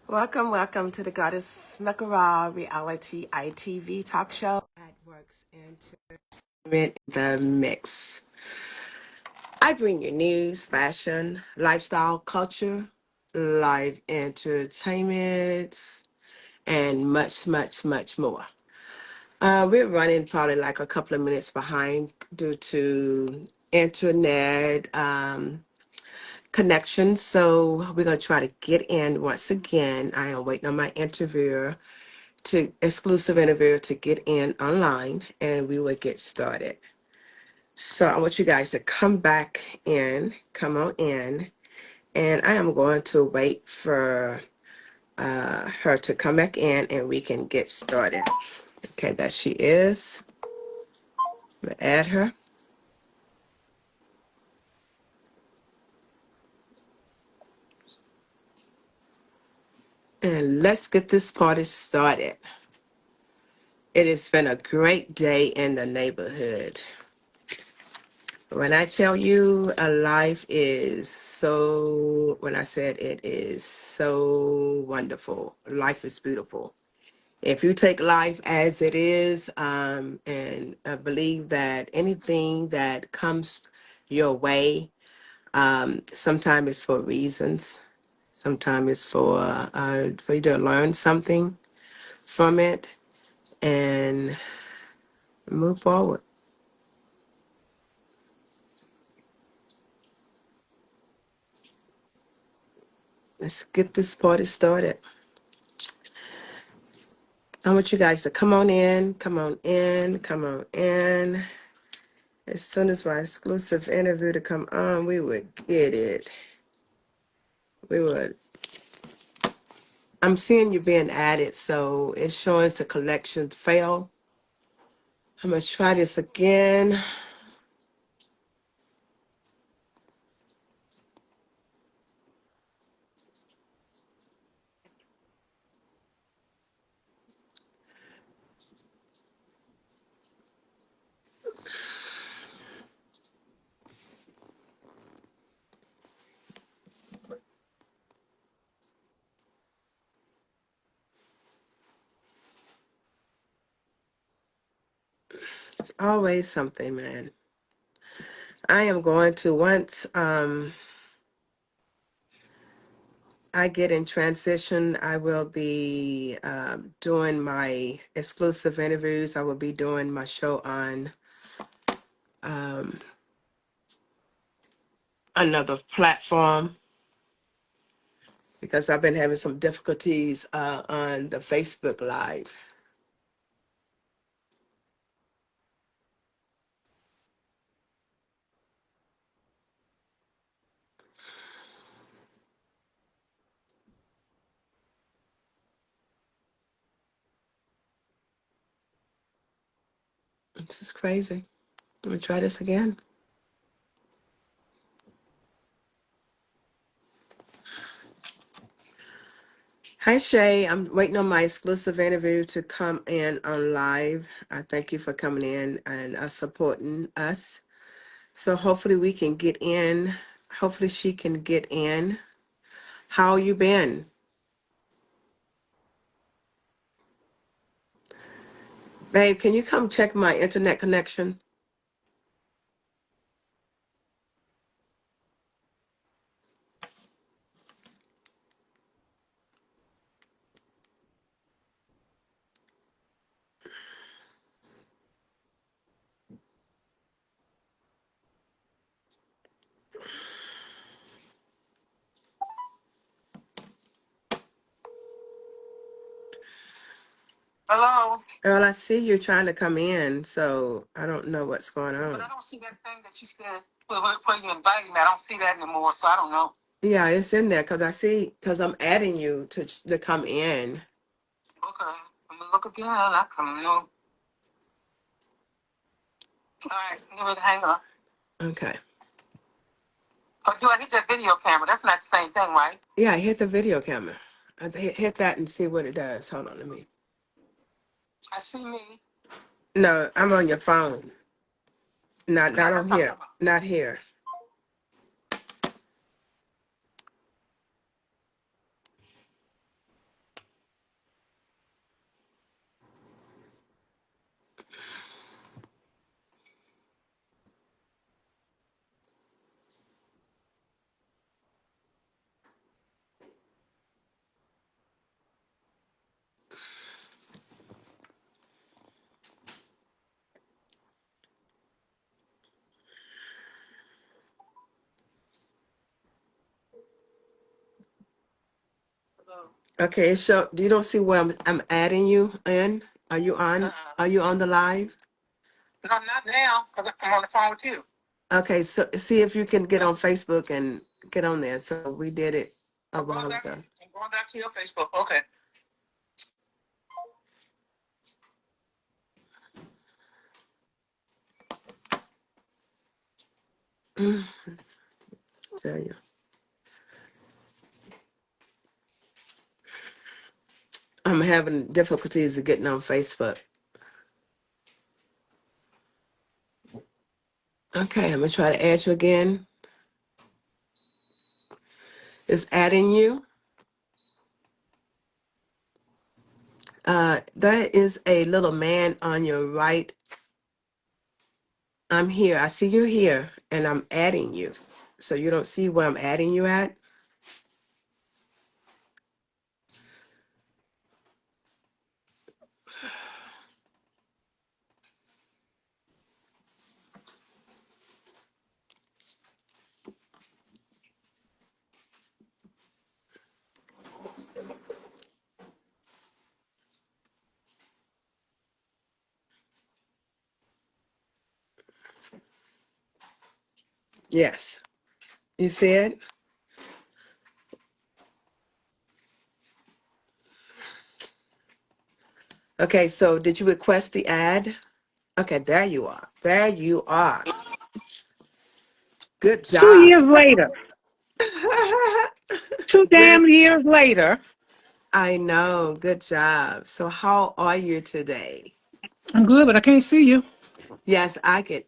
Welcome to the Goddess Mekah reality ITV talk show at Works Entertainment The Mix. I bring you news, fashion, lifestyle, culture, live entertainment, and much more. We're running probably like a couple of minutes behind due to internet connection. So we're going to try to get in once again. I am waiting on my interviewer to exclusive interview to get in online and we will get started. So I want you guys to come on in, and I am going to wait for her to come back in and we can get started. Okay, that she is. I'm gonna add her. And let's get this party started. It has been a great day in the neighborhood. When I tell you a life is so, when I said it is so wonderful, life is beautiful. If you take life as it is, and believe that anything that comes your way, sometimes it's for reasons, sometimes it's for you to learn something from it and move forward. Let's get this party started. I want you guys to come on in, come on in, come on in. As soon as my exclusive interview to come on, we would get it. We would. I'm seeing you being added, so it's showing the collections fail. I'm gonna try this again. It's always something, man. I am going to once I get in transition, I will be doing my exclusive interviews. I will be doing my show on um, another platform because I've been having some difficulties on the Facebook Live. This is crazy. Let me try this again. Hi, Shay. I'm waiting on my exclusive interview to come in on live. I thank you for coming in and supporting us. So hopefully we can get in. Hopefully she can get in. How you been? Babe, can you come check my internet connection? Hello. Earl, I see you trying to come in, so I don't know what's going But on. I don't see that thing that you said where you invited me. I don't see that anymore, so I don't know. Yeah, it's in there because I'm adding you to come in. Okay. I'm gonna look again. I don't know. All right, give it hang on. Okay. Oh, do I hit that video camera? That's not the same thing, right? Yeah, hit the video camera. Hit that and see what it does. Hold on, let me. I see me. No, I'm on your phone. Not Yeah, on that's what I'm here. talking about. Not here. Okay, so do you don't see where I'm adding you in? Are you on? Are you on the live? No, not now, because I'm on the phone with you. Okay, so see if you can get on Facebook and get on there. So we did it a while ago. I'm going back to your Facebook. Okay. Tell you, I'm having difficulties of getting on Facebook. Okay, I'm gonna try to add you again. It's adding you. That is a little man on your right. I'm here. I see you're here, and I'm adding you. So you don't see where I'm adding you at? Yes. You see it? Okay, so did you request the ad? Okay, there you are. There you are. Good Two job. years later, two Good. damn years later, I know. Good job. So how are you today? I'm good, but I can't see you. Yes, I can.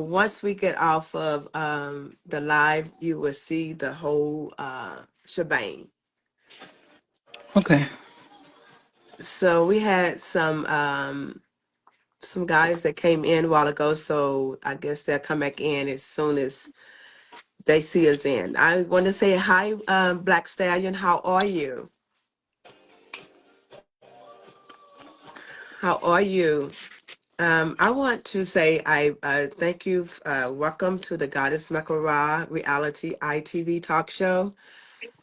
Once we get off of the live, you will see the whole shebang. Okay. So we had some guys that came in a while ago, so I guess they'll come back in as soon as they see us in. I want to say hi, Black Stallion. How are you? How are you? I want to say I thank you. Welcome to the Goddess Mekah reality ITV talk show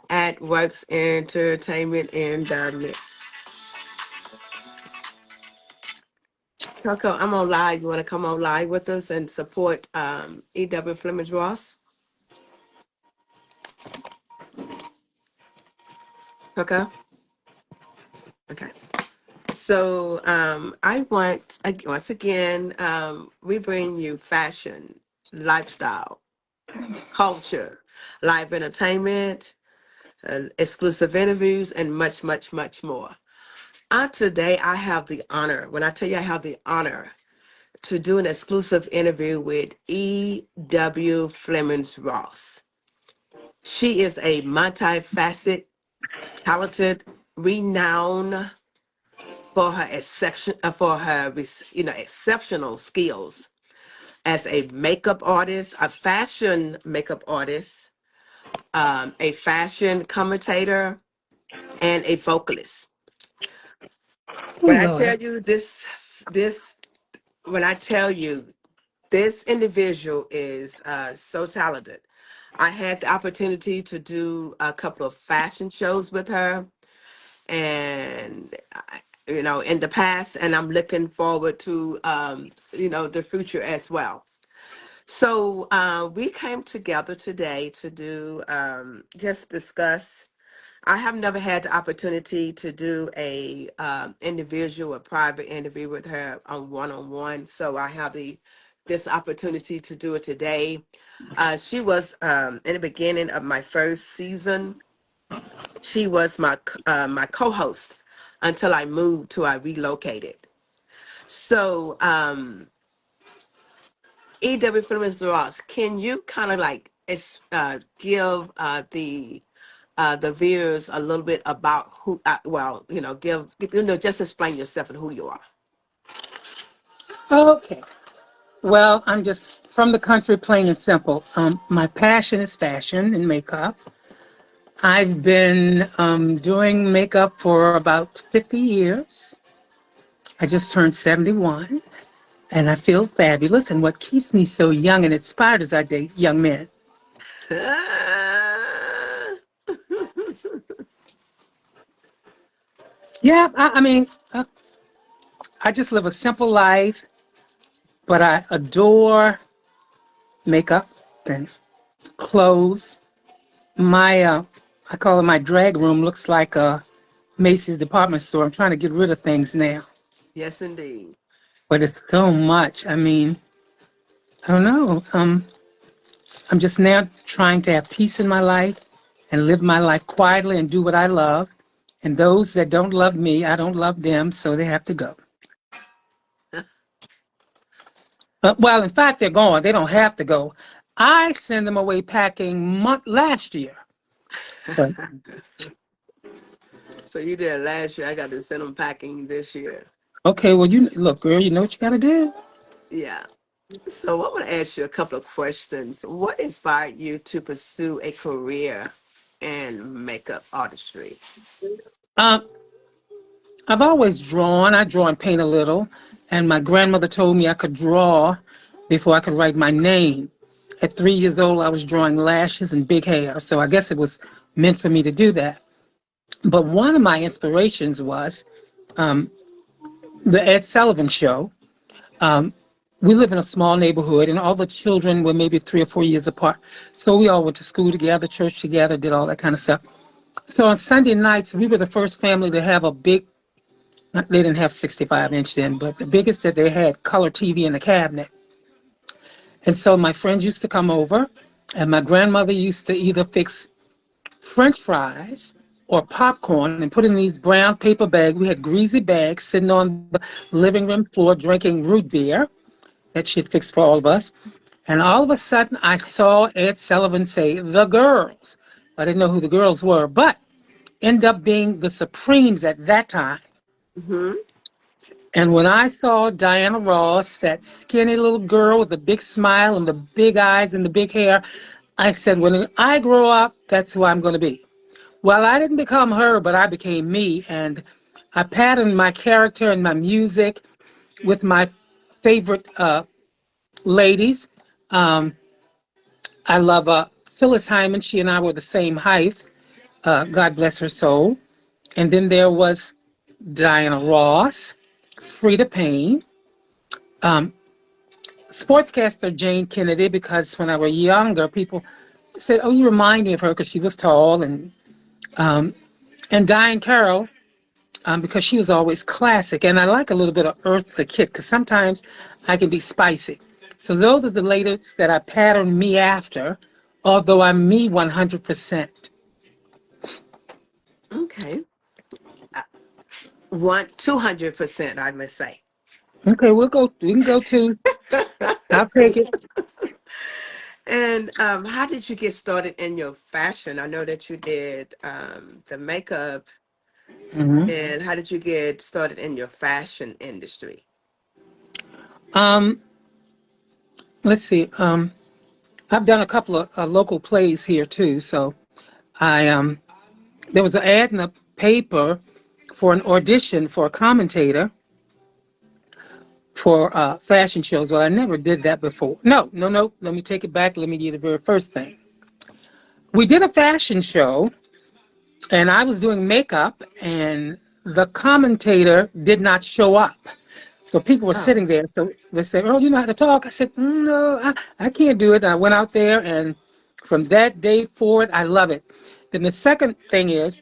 at Works Entertainment in the Mix. Coco, I'm on live. You want to come on live with us and support E.W. Fleming-Ross? Coco? Okay. So I want, once again, we bring you fashion, lifestyle, culture, live entertainment, exclusive interviews, and much, much, much more. Today, I have the honor, when I tell you I have the honor to do an exclusive interview with E.W. Flemings Ross. She is a multifaceted, talented, renowned for her exceptional skills as a makeup artist, a fashion makeup artist, a fashion commentator, and a vocalist. Oh, When I Lord. tell you this, when I tell you this individual is so talented. I had the opportunity to do a couple of fashion shows with her, and in the past, and I'm looking forward to the future as well. So we came together today to do just discuss. I have never had the opportunity to do a individual or private interview with her on one, so I have this opportunity to do it today. She was in the beginning of my first season. She was my co-host until I relocated. So E.W. Flemings Ross, can you kind of like give the viewers a little bit about who? Just explain yourself and who you are. Okay. Well, I'm just from the country, plain and simple. My passion is fashion and makeup. I've been doing makeup for about 50 years. I just turned 71, and I feel fabulous. And what keeps me so young and inspired is I date young men. Yeah, I mean, I just live a simple life, but I adore makeup and clothes. My, I call it my drag room, looks like a Macy's department store. I'm trying to get rid of things now, Yes, indeed. but it's so much. I mean, I don't know. I'm just now trying to have peace in my life and live my life quietly and do what I love. And those that don't love me, I don't love them, so they have to go. Well, in fact, they're gone. They don't have to go. I send them away packing last year. So, So you did it last year. I got to send them packing this year. okay, well, you look, girl, you know what you got to do. Yeah. So I want to ask you a couple of questions. What inspired you to pursue a career in makeup artistry? Um, I've always drawn. I draw and paint a little, and my grandmother told me I could draw before I could write my name. At 3 years old, I was drawing lashes and big hair, so I guess it was meant for me to do that. But one of my inspirations was um, the Ed Sullivan Show. Um, we live in a small neighborhood, and all the children were maybe 3 or 4 years apart. So we all went to school together, church together, did all that kind of stuff. So on Sunday nights, we were the first family to have a big, they didn't have 65-inch then, but the biggest that they had, color TV in the cabinet. And so my friends used to come over, and my grandmother used to either fix French fries or popcorn and put in these brown paper bags. We had greasy bags sitting on the living room floor drinking root beer that she'd fixed for all of us. And all of a sudden, I saw Ed Sullivan say, "The girls." I didn't know who the girls were, but end up being the Supremes at that time. Hmm. And when I saw Diana Ross, that skinny little girl with the big smile and the big eyes and the big hair, I said, when I grow up, that's who I'm going to be. Well, I didn't become her, but I became me. And I patterned my character and my music with my favorite ladies. Um, I love Phyllis Hyman. She and I were the same height. God bless her soul. And then there was Diana Ross, Frida Payne, um, sportscaster Jane Kennedy, because when I was younger, people said, "Oh, you remind me of her because she was tall," um, and Diane Carroll, because she was always classic. And I like a little bit of Earth the Kid because sometimes I can be spicy. So those are the latest that I patterned me after, although I'm me 100%. Okay. Uh, 200%, I must say. Okay, we'll go. We can go to. I'll take it. And how did you get started in your fashion? I know that you did the makeup. Hmm. And how did you get started in your fashion industry? Um, let's see. I've done a couple of local plays here too. So I there was an ad in the paper for an audition for a commentator for fashion shows. Well, I never did that before. No, no, no. Let me take it back. Let me do the very first thing. We did a fashion show, and I was doing makeup, and the commentator did not show up. So people were Oh, sitting there. So they said, "Oh, you know how to talk?" I said, "No, I can't do it." And I went out there, and from that day forward, I love it. Then the second thing is,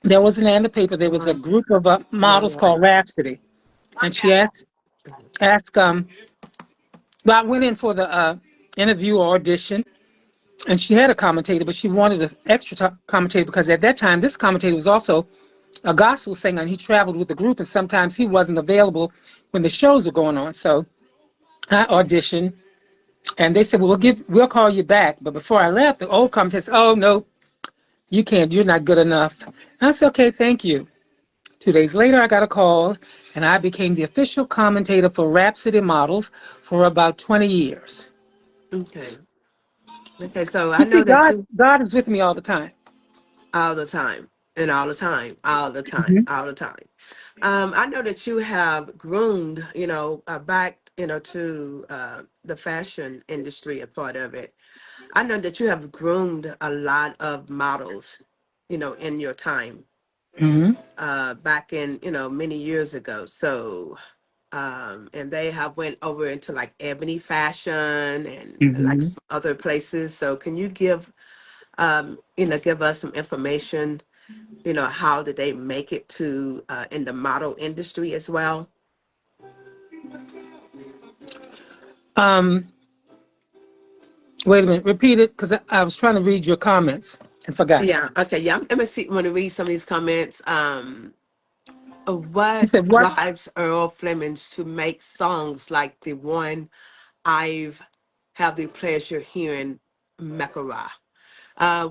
there was an ad in the paper. There was a one, group of one, models called one. Rhapsody, and she asked well, I went in for the interview or audition, and she had a commentator, but she wanted an extra commentator because at that time, this commentator was also a gospel singer, and he traveled with the group, and sometimes he wasn't available when the shows were going on. So I auditioned, and they said, "Well, we'll call you back." But before I left, the old commentator said, "Oh no, you can't. You're not good enough." And I said, "Okay, thank you." 2 days later, I got a call, and I became the official commentator for Rhapsody Models for about 20 years. Okay. Okay. So I You see, know that God, you God is with me all the time. all the time and all the time, all the time, Hmm. all the time. I know that you have groomed, back, to the fashion industry, a part of it. I know that you have groomed a lot of models, in your time. Mm-hmm. back in, many years ago. So, and they have went over into like ebony fashion and like Mm-hmm. some other places. So can you give us some information, how did they make it to in the model industry as well? Um, Wait a minute. Repeat it, because I was trying to read your comments and forgot. Yeah. Okay. Yeah. I'm gonna see. Want to read some of these comments. You What said what? drives Earl Flemings to make songs like the one I've have the pleasure hearing, Mekara?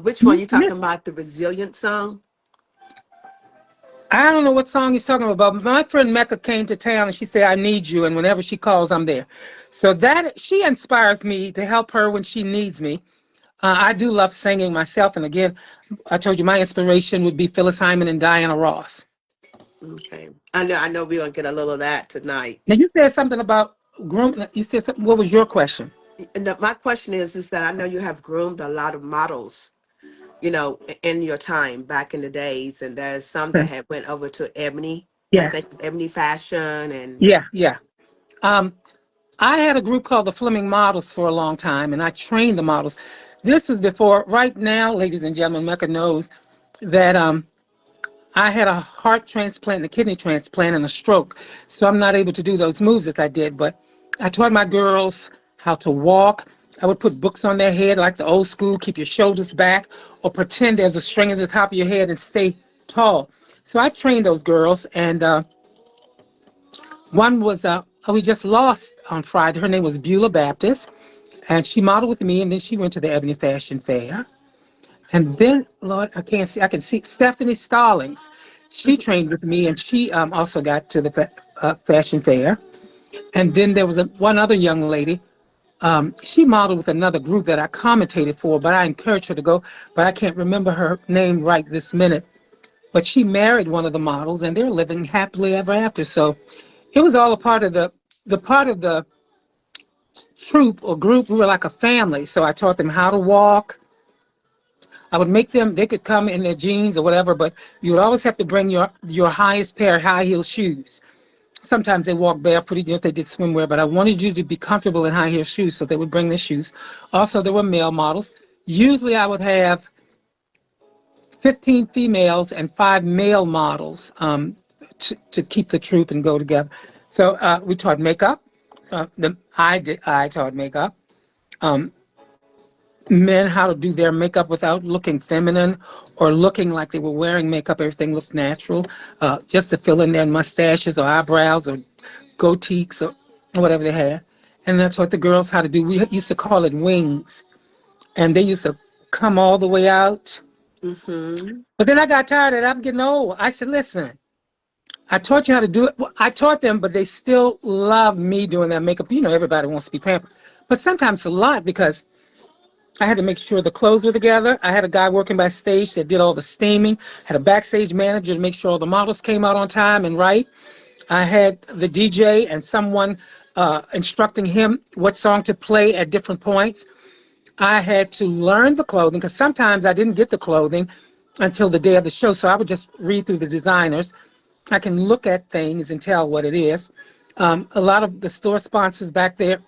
Which one you talking Miss, about? The resilient song? I don't know what song he's talking about. But my friend Mecca came to town and she said, "I need you," and whenever she calls, I'm there. So that she inspires me to help her when she needs me. I do love singing myself, and again, I told you my inspiration would be Phyllis Hyman and Diana Ross. Okay. I know we're gonna get a little of that tonight. Now you said something about groom. You said something. What was your question? And my question is that I know you have groomed a lot of models, in your time back in the days, and there's some that Okay. had went over to ebony, I Yes. think ebony fashion and Yeah. Yeah. Um, I had a group called the Fleming Models for a long time, and I trained the models. This was before. Right now, ladies and gentlemen, Mecca knows that I had a heart transplant, a kidney transplant, and a stroke, so I'm not able to do those moves that I did. But I taught my girls how to walk. I would put books on their head like the old school, keep your shoulders back, or pretend there's a string at the top of your head and stay tall. So I trained those girls, and one was we just lost on Friday. Her name was Beulah Baptist, and she modeled with me, and then she went to the Ebony Fashion Fair. And then, Lord, I can't see. I can see Stephanie Stallings. She Mhm. trained with me, and she also got to the fashion fair. And then there was one other young lady. She modeled with another group that I commentated for, but I encouraged her to go. But I can't remember her name right this minute. But she married one of the models, and they're living happily ever after. So it was all a part of the troop or group. We were like a family. So I taught them how to walk. I would make them, they could come in their jeans or whatever, but you would always have to bring your highest pair of high heel shoes. Sometimes they walk barefoot, if they did swimwear, but I wanted you to be comfortable in high heel shoes, so they would bring their shoes. Also, there were male models. Usually I would have 15 females and 5 male models to keep the troop and go together. So we taught makeup. I taught makeup. Um, Men how to do their makeup without looking feminine or looking like they were wearing makeup. Everything looked natural, just to fill in their mustaches or eyebrows or goatees or whatever they had. And that's what the girls how to do. We used to call it wings, and they used to come all the way out. Mhm. But then I got tired of it. I'm getting old. I said, listen, I taught you how to do it. Well, I taught them, but they still love me doing that makeup. Everybody wants to be pampered. But sometimes a lot because I had to make sure the clothes were together. I had a guy working backstage that did all the steaming. Had a backstage manager to make sure all the models came out on time and right. I had the DJ and someone instructing him what song to play at different points. I had to learn the clothing because sometimes I didn't get the clothing until the day of the show. So I would just read through the designers. I can look at things and tell what it is. A lot of the store sponsors back there,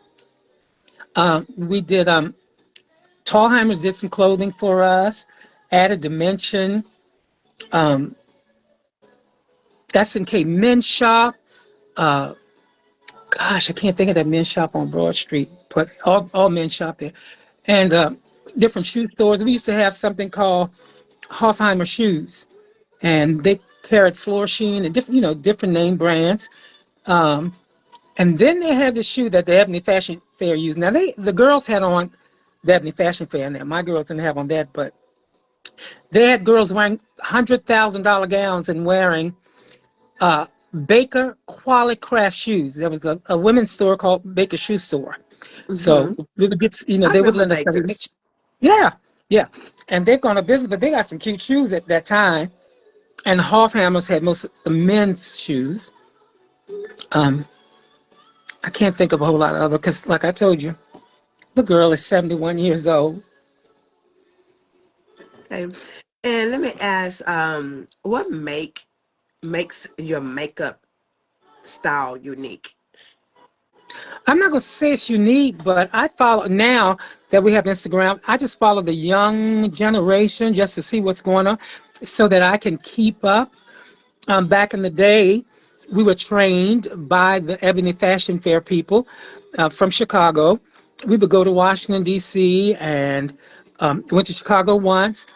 we did Tallheimers did some clothing for us, added dimension. Um, S&K Men's Shop. Uh, Gosh, I can't think of that men's shop on Broad Street, but all men's shop there. And different shoe stores. We used to have something called Hofheimer Shoes, and they carried floor sheen and different name brands. Um, and then they had the shoe that the Ebony Fashion Fair used. Now the girls had on the Ebony Fashion Fair. Now my girls didn't have on that, but they had girls wearing $100,000 gowns and wearing uh, Baker Quality Craft shoes. There was a women's store called Baker Shoe Store. So Mhm. we would get, I they would remember lend us every mix. Bakers. Yeah, yeah. And they've gone to business, but they got some cute shoes at that time. And Hofhammers had most of the men's shoes. Um, I can't think of a whole lot of other because, like I told you, the girl is 71 years old. Okay. And let me ask, what makes your makeup style unique? I'm not going to say it's unique, but I follow now that we have Instagram. I just follow the young generation just to see what's going on so that I can keep up. Back in the day, we were trained by the Ebony Fashion Fair people from Chicago. We would go to Washington, D.C., and went to Chicago once,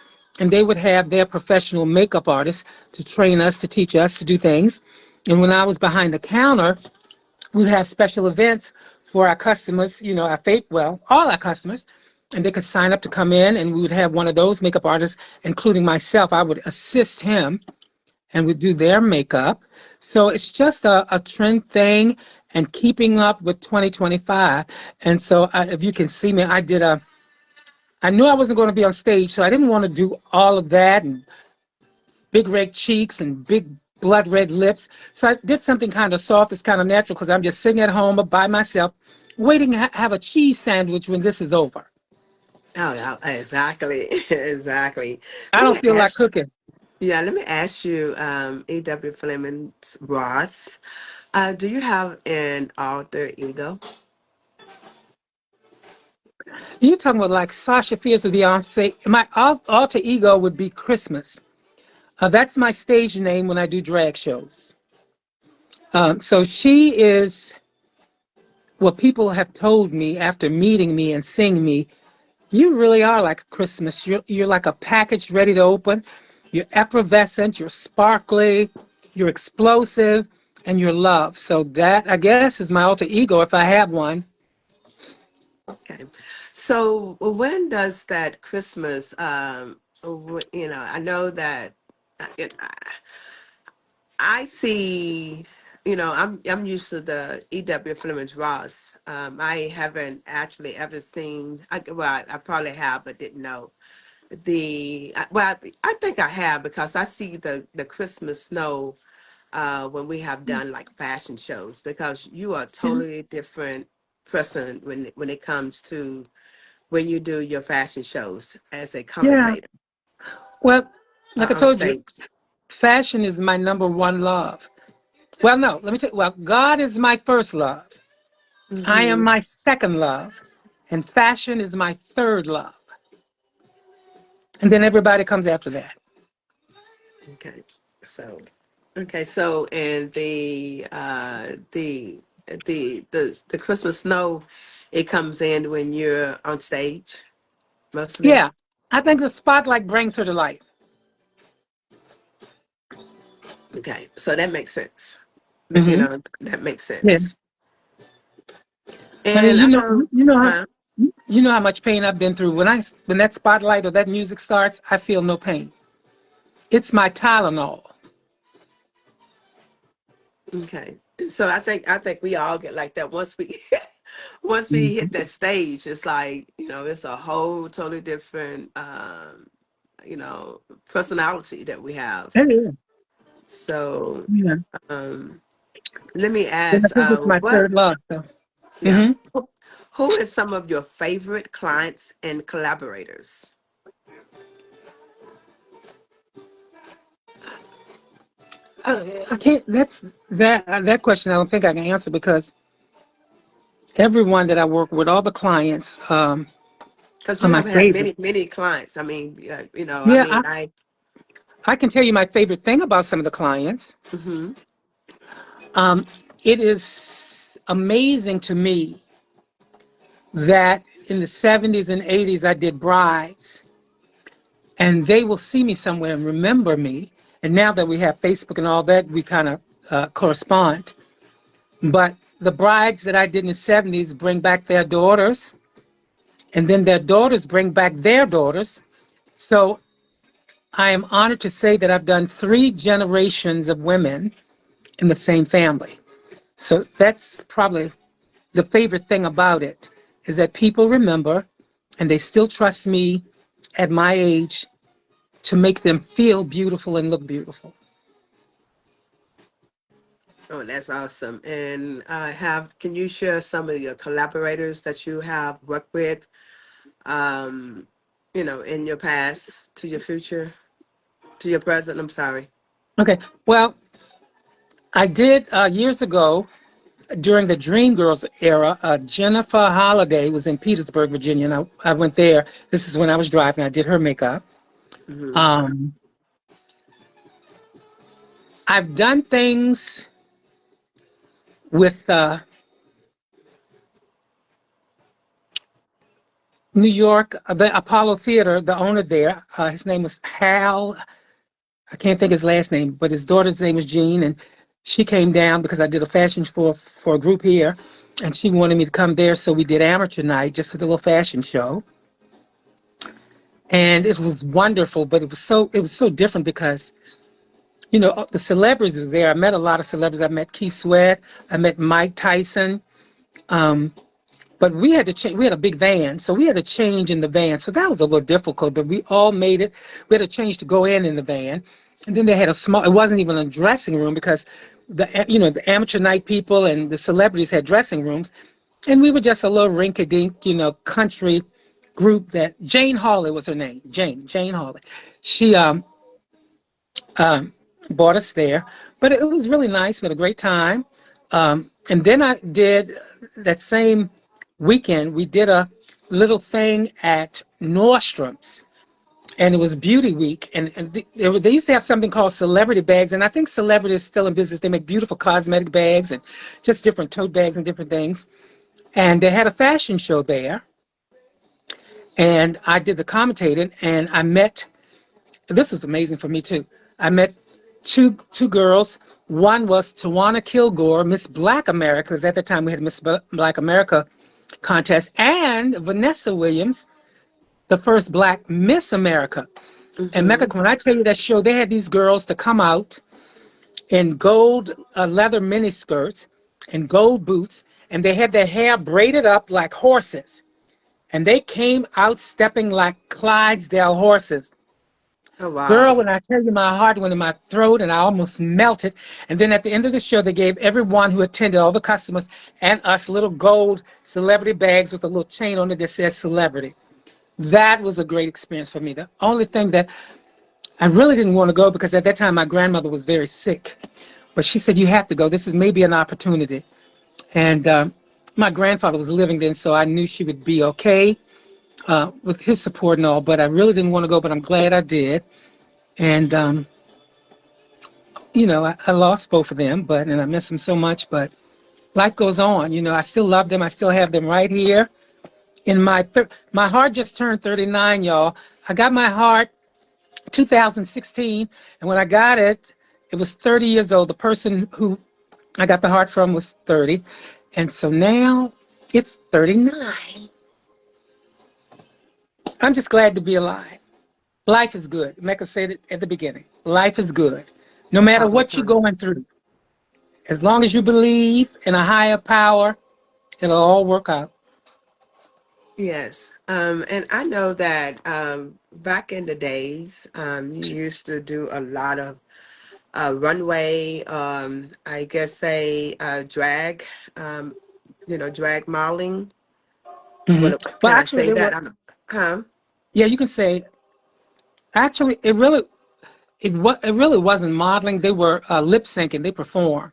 and they would have their professional makeup artists to train us, to teach us to do things. And when I was behind the counter, we would have special events for our customers, well, all our customers, and they could sign up to come in, and we would have one of those makeup artists, including myself. I would assist him and would do their makeup. So it's just a trend thing and keeping up with 2025. And so if you can see me, I knew I wasn't going to be on stage, so I didn't want to do all of that and big red cheeks and big blood red lips. So I did something kind of soft, it's kind of natural because I'm just sitting at home by myself, waiting to have a cheese sandwich when this is over. Oh, yeah, exactly, exactly. I Let don't me feel like ask, cooking. yeah, let me ask you, E.W. Fleming Ross, do you have an alter ego? You're talking about like Sasha Fierce or Beyonce. My alter ego would be Christmas. That's my stage name when I do drag shows. So she is what people have told me after meeting me and seeing me. You really are like Christmas. You're like a package ready to open. You're effervescent. You're sparkly. You're explosive, and you're love. So that I guess is my alter ego if I have one. Okay. So when does that Christmas, I know that I see, I'm used to the E.W. Fleming Ross. I haven't actually ever seen, I probably have, but didn't know. I think I have because I see the Christmas snow when we have done like fashion shows because you are a Yeah. totally different person when it comes to when you do your fashion shows as a Yeah. commentator Well, like I on told you, stage. fashion is my number one love. Well, no, let me tell you. Well, God is my first love. I am Hmm. my second love, and fashion is my third love. And then everybody comes after that. Okay, so and the Christmas snow, it comes in when you're on stage mostly. Yeah, I think the spotlight brings her to life. Okay, so that makes sense. Hmm. That makes Yeah, sense. honey, And I know, huh? you know how much pain I've been through. When that spotlight or that music starts, I feel no pain. It's my Tylenol. Okay. So I think we all get like that once we once we hit Mhm. that stage, it's like, it's a whole totally different you know, personality that we have. Yeah, yeah. So Yeah. um let me And I ask, think it's my what third love. So. yeah. Hmm. Who is some of your favorite clients and collaborators? I can't. That question. I don't think I can answer because everyone that I work with, all the clients, Because are you my have had favorite. many clients. I mean, yeah, Yeah, I I can tell you my favorite thing about some of the clients. hmm Um, it is amazing to me that in the 70s and 80s I did brides, and they will see me somewhere and remember me. And now that we have Facebook and all that, we kind of correspond. But the brides that I did in the 70s bring back their daughters, and then their daughters bring back their daughters. So I am honored to say that I've done three generations of women in the same family. So that's probably the favorite thing about it is that people remember and they still trust me at my age to make them feel beautiful and look beautiful. Oh, that's awesome. And can you share some of your collaborators that you have worked with, um, in your past to your future? to your present. I'm sorry. Okay. Well, I did years ago during the Dreamgirls era. Jennifer Holliday was in Petersburg, Virginia, and I went there. This is when I was driving. I did her makeup. Hmm. Um, I've done things with New York, the Apollo Theater, the owner there. His name was Hal. I can't think his last name, but his daughter's name is Jean, and she came down because I did a fashion for a group here, and she wanted me to come there, so we did amateur night, just a little fashion show, and it was wonderful. But it was so different because the celebrities was there. I met a lot of celebrities. I met Keith Sweat. I met Mike Tyson. Um, But we had to change. We had a big van, so we had to change in the van. So that was a little difficult, but we all made it. We had to change to go in the van, and then they had a small. It wasn't even a dressing room because the amateur night people and the celebrities had dressing rooms, and we were just a little rinky-dink, country group. That Jane Hawley was her name. Jane Hawley. She um, brought us there, but it was really nice. We had a great time. And then I did that same weekend. We did a little thing at Nordstrom's, and it was Beauty Week. And they used to have something called celebrity bags, and I think celebrity is still in business. They make beautiful cosmetic bags and just different tote bags and different things. And they had a fashion show there, and I did the commentating, and I met. This was amazing for me too. I met two girls. One was Tawana Kilgore, Miss Black America, because at the time we had Miss Black America contest, and Vanessa Williams, the first Black Miss America. And Mecca, Hmm. when I tell you that show, they had these girls to come out in gold leather miniskirts and gold boots, and they had their hair braided up like horses. And they came out stepping like Clydesdale horses. Oh Girl, wow. when I tell you my heart went in my throat and I almost melted. And then at the end of the show, they gave everyone who attended, all the customers and us, little gold celebrity bags with a little chain on it that says celebrity. That was a great experience for me. The only thing that I really didn't want to go because at that time my grandmother was very sick. But she said, you have to go. This is maybe an opportunity. And my grandfather was living then, so I knew she would be okay with his support and all. But I really didn't want to go, but I'm glad I did. And I lost both of them, and I miss them so much, but life goes on. I still love them. I still have them right here in my heart just turned 39, y'all. I got my heart 2016, and when I got it, it was 30 years old. The person who I got the heart from was 30, and so now it's 39. I'm just glad to be alive. Life is good. Mecca said it at the beginning. Life is good. No matter All the what you're time. going through, as long as you believe in a higher power, it'll all work out. Yes. And I know that back in the days, you used to do a lot of runway, I guess say drag, um, drag modeling. Hmm. What Well, can I actually, say they that? were. Huh? Yeah, you can say. Actually, it really wasn't modeling. They were lip syncing. They performed,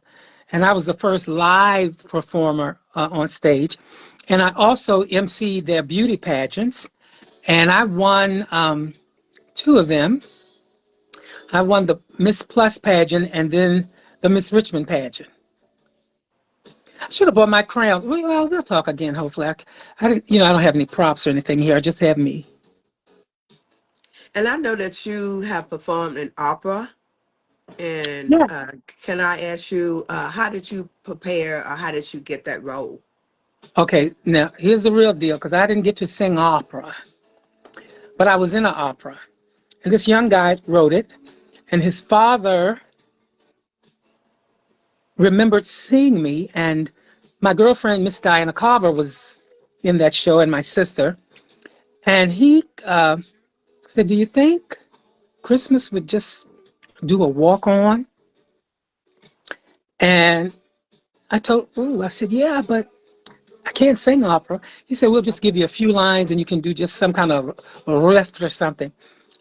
and I was the first live performer on stage, and I also emceed their beauty pageants, and I won two of them. I won the Miss Plus pageant and then the Miss Richmond pageant. I should have bought my crowns. Well, we'll talk again. Hopefully, I didn't. I don't have any props or anything here. I just have me. And I know that you have performed in opera. And Yeah. can I ask you, how did you prepare or how did you get that role? Okay. Now here's the real deal, because I didn't get to sing opera, but I was in an opera, and this young guy wrote it, and his father remembered seeing me, and my girlfriend, Miss Diana Carver, was in that show, and my sister, and he said, "Do you think Christmas would just do a walk on?" And I said, "Yeah, but I can't sing opera." He said, "We'll just give you a few lines and you can do just some kind of riff or something."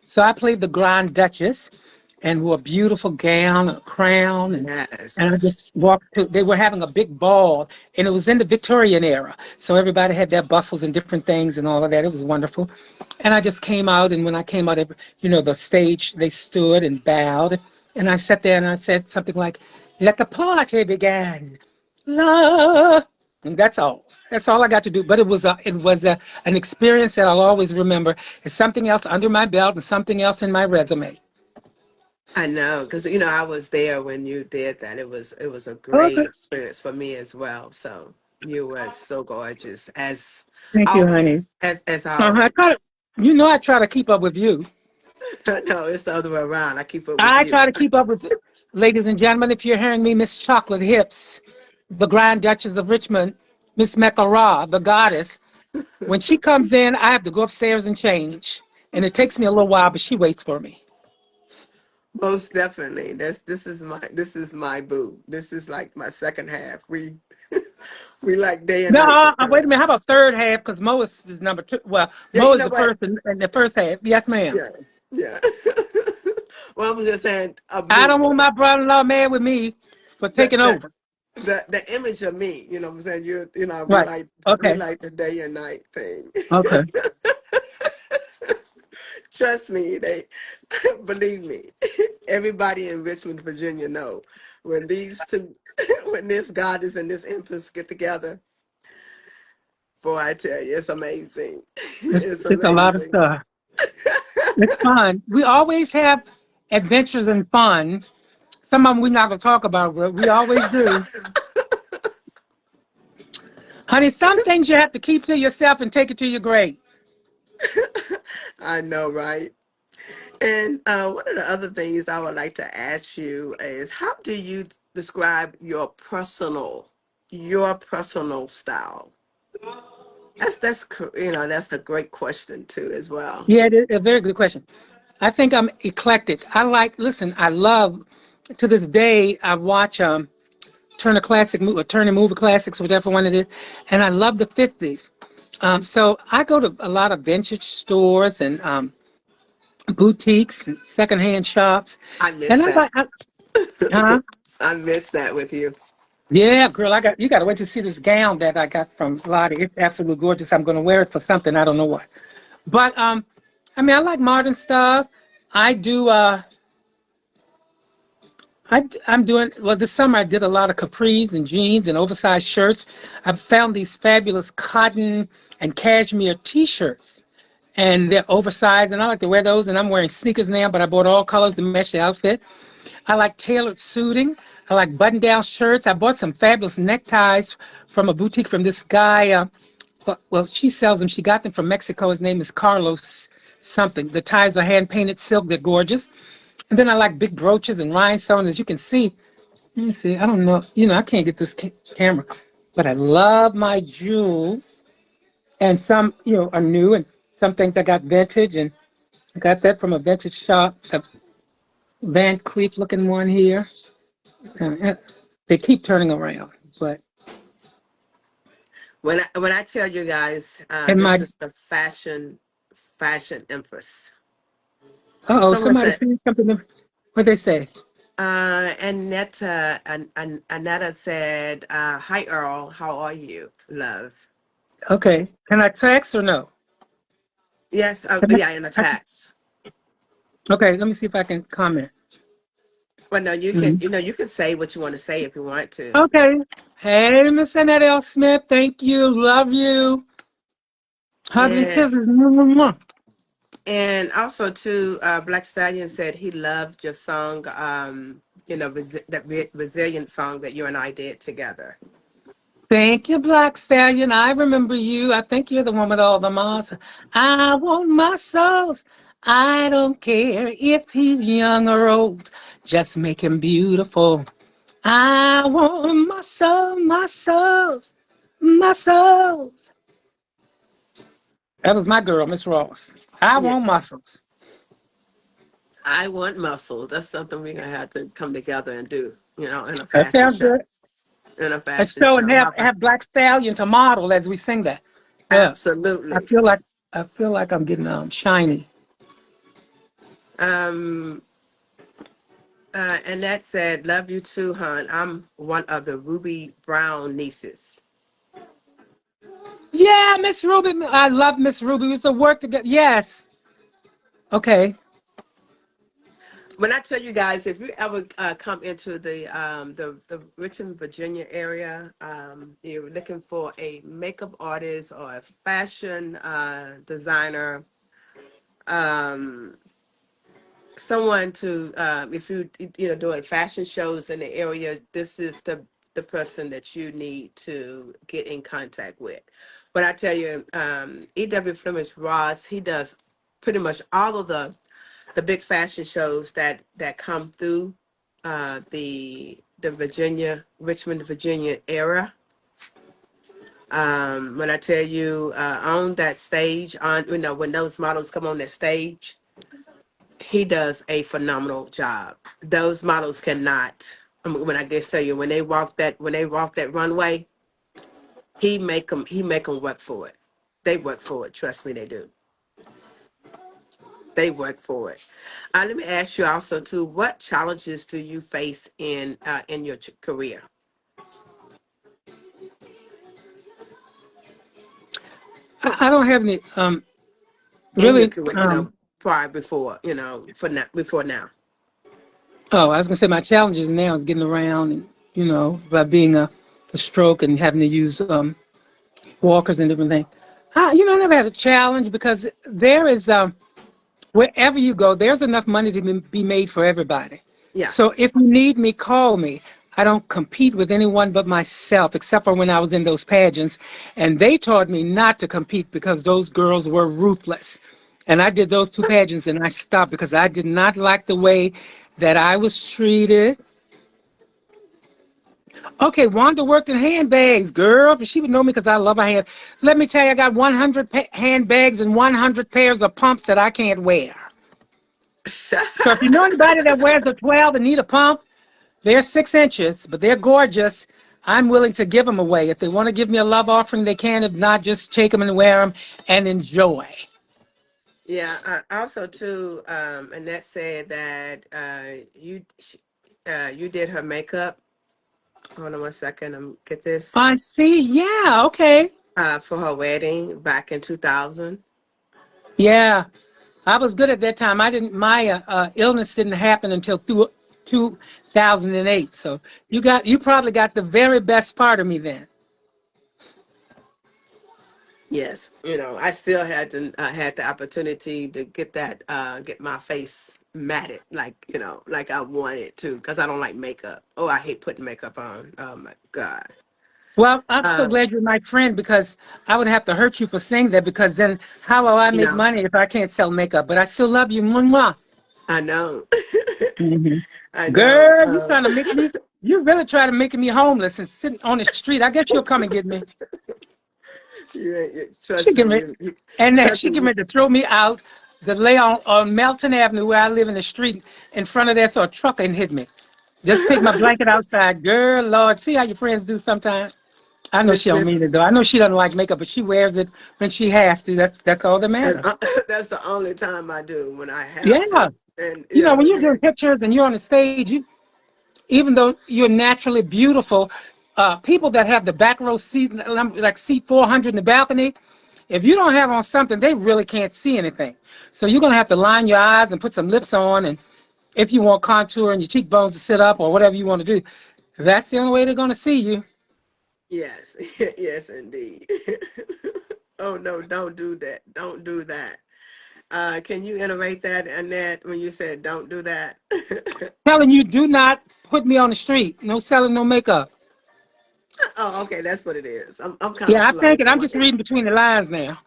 So I played the Grand Duchess, and wore a beautiful gown, a crown, and I Yes. just walked to. They were having a big ball, and it was in the Victorian era, so everybody had their bustles and different things and all of that. It was wonderful, and I just came out, and when I came out, the stage, they stood and bowed, and I sat there and I said something like, "Let the party begin." La. And that's all. That's all I got to do. But it was an experience that I'll always remember. It's something else under my belt and something else in my resume. I know, because I was there when you did that. It was a great Okay. experience for me as well. So you were so gorgeous as Thank you, honey. always, as I try to, always. I try to keep up with you. No, it's the other way around. I keep up with I you. try to keep up with, ladies and gentlemen, if you're hearing me, Miss Chocolate Hips, the Grand Duchess of Richmond, Miss Mekah, the goddess. When she comes in, I have to go upstairs and change. And it takes me a little while, but she waits for me. Most definitely. This is my boo. This is like my second half. We like day and No, night wait a minute. How about sometimes. third half? Because Mo is number two. Well, Yeah, Mo you is know the what? first in the first half. Yes, ma'am. Yeah, yeah. Well, I'm just saying of I me. don't want my brother-in-law mad with me for The taking the over. the image of me. You know what I'm saying? We Right. like we Okay. like the day and night thing. Okay. Trust me, they believe me. Everybody in Richmond, Virginia, know when these two, when this goddess and this empress get together. Boy, I tell you, it's amazing. It's, It's it's a lot of amazing. stuff. It's fun. We always have adventures and fun. Some of them we're not going to talk about, but we always do. Honey, some things you have to keep to yourself and take it to your grave. I know, right? And one of the other things I would like to ask you is, how do you describe your personal style? That's a great question too as well. Yeah, it is a very good question. I think I'm eclectic. Listen, I love, to this day, I watch Turner Movie Classics, whichever one it is, and I love the 50s. So I go to a lot of vintage stores and boutiques and secondhand shops, I and miss that. huh? I miss that with you. Yeah, girl, you got to wait to see this gown that I got from Lottie. It's absolutely gorgeous. I'm going to wear it for something. I don't know what, but I mean, I like modern stuff. I do. I'm doing well this summer. I did a lot of capris and jeans and oversized shirts. I've found these fabulous cotton and cashmere T-shirts, and they're oversized, and I like to wear those. And I'm wearing sneakers now, but I bought all colors to match the outfit. I like tailored suiting. I like button-down shirts. I bought some fabulous neckties from a boutique from this guy. Well, she sells them. She got them from Mexico. His name is Carlos something. The ties are hand-painted silk. They're gorgeous. And then I like big brooches and rhinestones. As you can see, let me see. I don't know. I can't get this camera, but I love my jewels. And some, are new, and some things I got vintage, and I got that from a vintage shop, a Van Cleef looking one here. Uh, They keep turning around, but When I tell you guys, and this my is the fashion empress. Someone somebody said, seen something. What they say? Annetta said, "Hi Earl, how are you, love?" Okay, can I text or no? Yes, Can yeah, in the text. okay, let me see if I can comment. Well, no, you can, Mhm. you can say what you want to say if you want to. Okay. Hey, Miss Annette L. Smith, thank you, love you, hugs and And kisses. Mwah, mwah, mwah. and also too, Black Stallion said he loved your song, that resilient song that you and I did together. Thank you, Black Stallion. I remember you. I think you're the one with all the moss. I want my souls. I don't care if he's young or old. Just make him beautiful. I want my soul, my souls, my souls. That was my girl, Miss Ross. I want Yes. muscles. I want muscle. That's something we're gonna have to come together and do, in a That fashion sounds show. good. In a Let's fashion show and show. How about have Black Stallion to model as we sing that. Yeah, I absolutely? feel like I'm getting shiny. Um, Annette said, "Love you too, hon. I'm one of the Ruby Brown nieces." Yeah, Miss Ruby. I love Miss Ruby. We used to work together. Yes. Okay. When I tell you guys, if you ever come into the Richmond, Virginia area, you're looking for a makeup artist or a fashion designer, um, someone to if you know doing fashion shows in the area, this is the person that you need to get in contact with. When I tell you, E.W. Fleming-Ross, he does pretty much all of the big fashion shows that come through the Virginia, Richmond, Virginia era. When I tell you on that stage, on when those models come on that stage, he does a phenomenal job. Those models cannot. I mean, when I just tell you when they walk that runway, he make them work for it. They work for it. Trust me, they do. They work for it. Let me ask you also too. What challenges do you face in your career? I don't have any In your really career, prior before for now before now. oh, I was gonna say my challenges now is getting around and by being a stroke and having to use walkers and different things. I never had a challenge because there is wherever you go, there's enough money to be made for everybody. Yeah. So if you need me, call me. I don't compete with anyone but myself, except for when I was in those pageants. And they taught me not to compete because those girls were ruthless. And I did those two pageants and I stopped because I did not like the way that I was treated. Okay, Wanda worked in handbags, girl, but she would know me because I love a hand. Let me tell you, I got 100 handbags and 100 pairs of pumps that I can't wear. So if you know anybody that wears a 12 and need a pump, they're 6 inches, but they're gorgeous. I'm willing to give them away. If they want to give me a love offering, they can. If not, just take them and wear them and enjoy. Yeah. Also, too, Annette said that you did her makeup. Hold on one second. Get this I see. Yeah. Okay. for her wedding back in 2000. Yeah. I was good at that time. I didn't. My illness didn't happen until 2008. So you probably got the very best part of me then. Yes, I still had the opportunity to get my face matted like I wanted to because I don't like makeup. Oh, I hate putting makeup on. Oh my God. Well, I'm so Um, glad you're my friend because I would have to hurt you for saying that because then how will I you make know, money if I can't sell makeup? But I still love you. Mwah, mwah. I know. Mhm. I know. Girl, you trying to make me, you really try to make me homeless and sitting on the street. I guess you'll come and get me. She Trust get me, ready, and then trust she get me. ready to throw me out the lay on Melton Avenue where I live in the street in front of there so a truck can hit me. Just take my blanket outside. Girl, Lord, see how your friends do sometimes? I know Miss she don't mean Smith, it though. I know she doesn't like makeup, but she wears it when she has to. That's all that that's, matters. that's the only time I do when I have Yeah. to. And When you're doing then pictures and you're on the stage, even though you're naturally beautiful, people that have the back row seat, like seat 400 in the balcony, if you don't have on something, they really can't see anything. So you're gonna have to line your eyes and put some lips on, and if you want contour and your cheekbones to sit up or whatever you want to do, that's the only way they're gonna see you. yes, yes, indeed. Oh no, don't do that. Don't do that. Can you iterate that, Annette, when you said don't do that? Telling you, do not put me on the street. No selling, no makeup. Oh, okay, that's what it is. I'm kind of Yeah, I slow think it. I'm on just it. reading between the lines now.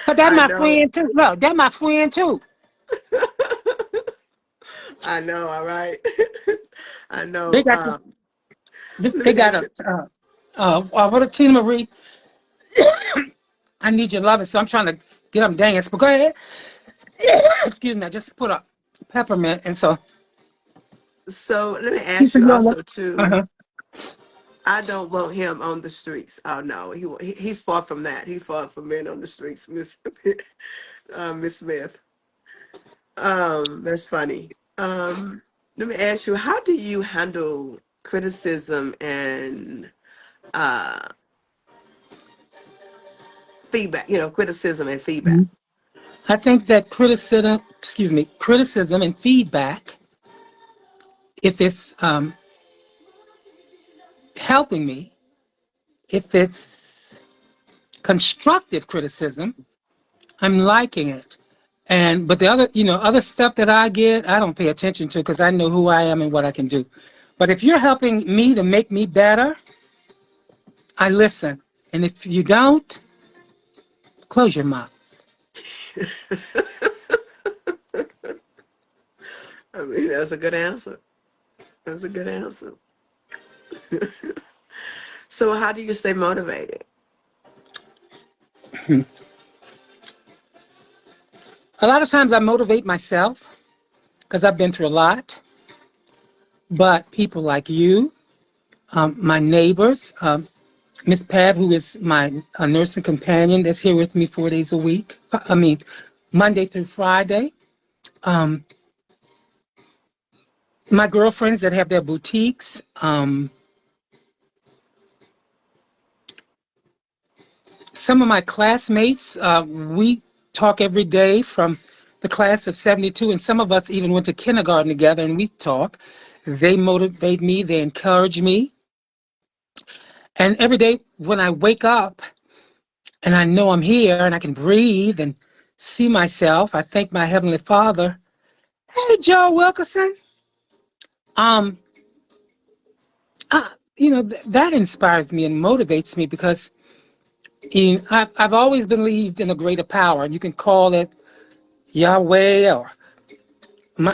But that's I my know. friend too. Look, that's my friend too. I know, all right. I They know. got this. Let They me got ask a you. what a Tina Marie. I need your loving, so I'm trying to get them dance. But go ahead. Excuse me. I just put a peppermint, and so So let me keep ask it you going. also too. Uh-huh. I don't want him on the streets. Oh no, he's far from that. He's far from men on the streets, Miss Miss Smith. That's funny. Um, Let me ask you, how do you handle criticism and uh, feedback? Criticism and feedback. Mhm. I think that criticism and feedback, if it's helping me, if it's constructive criticism, I'm liking it. And but the other stuff that I get, I don't pay attention to because I know who I am and what I can do. But if you're helping me to make me better, I listen. And if you don't, close your mouth. I mean, that's a good answer. That's a good answer. So, how do you stay motivated? A lot of times I motivate myself because I've been through a lot. But people like you, my neighbors, Miss Pat, who is my nursing companion that's here with me 4 days a week. I mean, Monday through Friday. Um, my girlfriends that have their boutiques. Some of my classmates, we talk every day from the class of 72, and some of us even went to kindergarten together and we talk. They motivate me, they encourage me. And every day when I wake up and I know I'm here and I can breathe and see myself, I thank my Heavenly Father. Hey, Joe Wilkerson. Um, that inspires me and motivates me because I've always believed in a greater power. You can call it Yahweh, or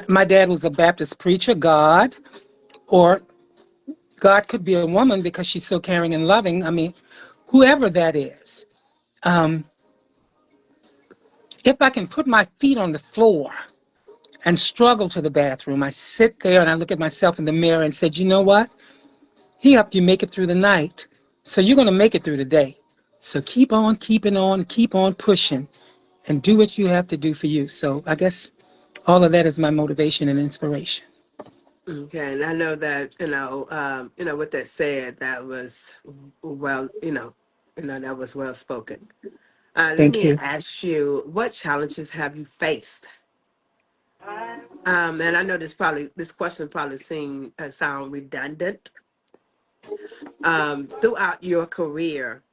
my dad was a Baptist preacher, God, or God could be a woman because she's so caring and loving. I mean, whoever that is. Um, if I can put my feet on the floor and struggle to the bathroom, I sit there and I look at myself in the mirror and said, you know what? He helped you make it through the night. So you're going to make it through the day. So keep on keeping on, keep on pushing and do what you have to do for you. So I guess all of that is my motivation and inspiration. Okay, and I know that with that said, that was well, that was well spoken. Let Thank me you. ask you, what challenges have you faced? And I know this question probably sound redundant. Throughout your career,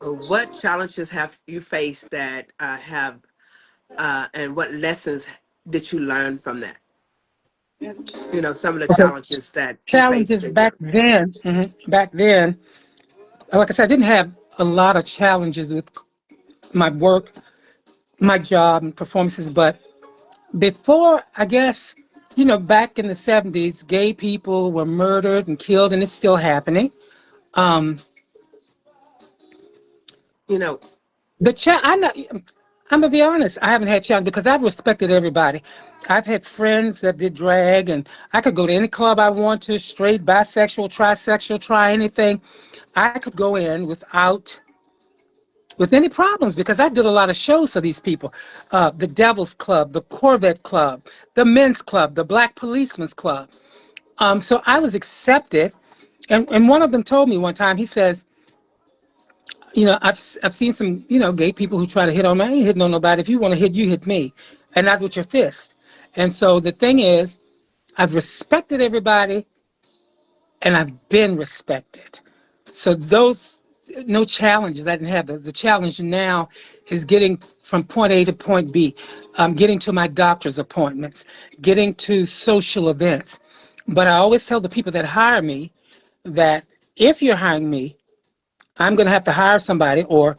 what challenges have you faced that have and what lessons did you learn from that? Some of the Okay. challenges that you faced Challenges in your. back then, like I said, I didn't have a lot of challenges with my work, my job, and performances. But before, I guess, back in the 70s, gay people were murdered and killed, and it's still happening. Um, You know, I'm not. I'm gonna be honest. I haven't had challenge because I've respected everybody. I've had friends that did drag, and I could go to any club I want to, straight, bisexual, trisexual, try anything. I could go in with any problems because I did a lot of shows for these people. The Devil's Club, the Corvette Club, the Men's Club, the Black Policeman's Club. So I was accepted, and one of them told me one time. He says, I've seen some gay people who try to hit on me. I ain't hitting on nobody. If you want to hit, you hit me, and not with your fist. And so the thing is, I've respected everybody, and I've been respected. So those no challenges I didn't have. The challenge now is getting from point A to point B, getting to my doctor's appointments, getting to social events. But I always tell the people that hire me that if you're hiring me, I'm going to have to hire somebody, or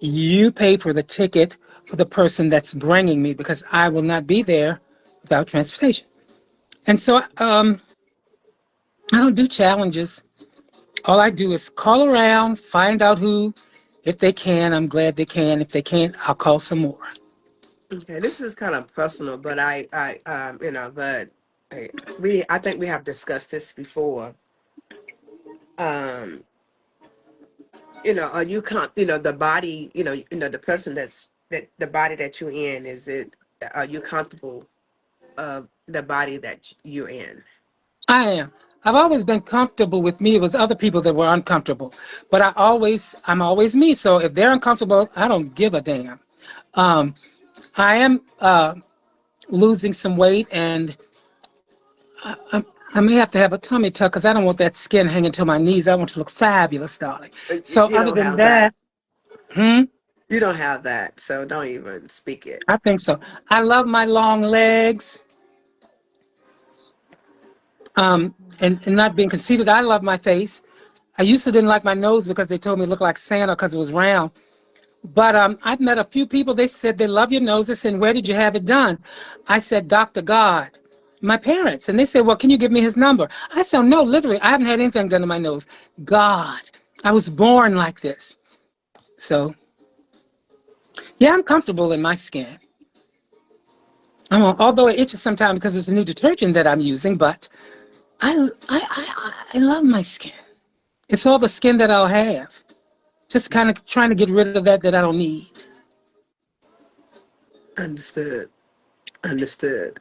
you pay for the ticket for the person that's bringing me because I will not be there without transportation. And so I don't do challenges. All I do is call around, find out who, if they can, I'm glad they can. If they can't, I'll call some more. okay, this is kind of personal, but I think we have discussed this before. Um, are you the body, the person that the body that you're in, are you comfortable? of the body that you're in. I am. I've always been comfortable with me. It was other people that were uncomfortable. But I'm always me. So if they're uncomfortable, I don't give a damn. Um, I am losing some weight, and I may have to have a tummy tuck because I don't want that skin hanging to my knees. I want to look fabulous, darling. So You other don't than have that. that, hmm, You don't have that, so don't even speak it. I think so. I love my long legs. And not being conceited, I love my face. I used to didn't like my nose because they told me it looked like Santa because it was round. But I've met a few people. They said they love your nose. They said, "Where did you have it done?" I said, "Dr. God, my parents." And they said, "Well, can you give me his number?" I said, "No, literally, I haven't had anything done to my nose. God, I was born like this." So yeah, I'm comfortable in my skin. Although it itches sometimes because it's a new detergent that I'm using, but I love my skin. It's all the skin that I'll have. Just kind of trying to get rid of that I don't need. Understood. Understood.